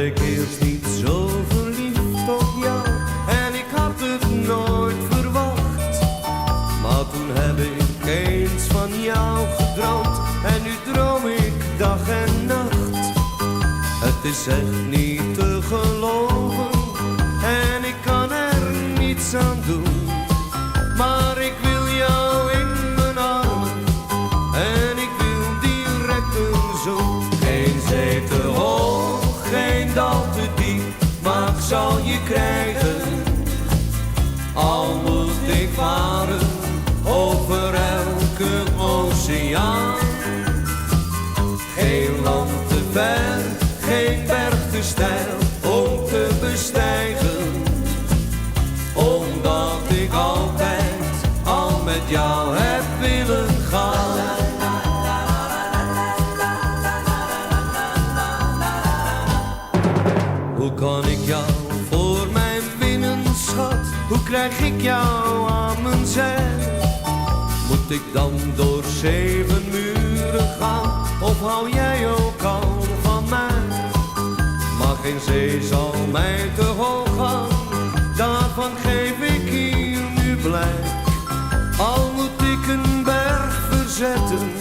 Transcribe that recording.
ik eerst niet zo verliefd op jou en ik had het nooit verwacht. Maar toen heb ik eens van jou gedroomd en nu droom ik dag en nacht. Het is echt niet te geloven en ik kan er niets aan doen. Maar ik wil jou in mijn armen en ik wil direct een zoen. Geen zee te hoog, geen dal te diep, maar ik zal je krijgen. Al moet ik varen over elke oceaan. Geen land te ver, geen berg te steil om te bestijgen. Omdat ik altijd al met jou heb willen gaan. Hoe kan ik jou voor mij winnen, schat? Hoe krijg ik jou aan mijn zij? Moet ik dan door 7 muren gaan? Of hou jij ook al van mij? Maar geen zee zal mij te hoog gaan, daarvan geef ik hier nu blijk. Al moet ik een berg verzetten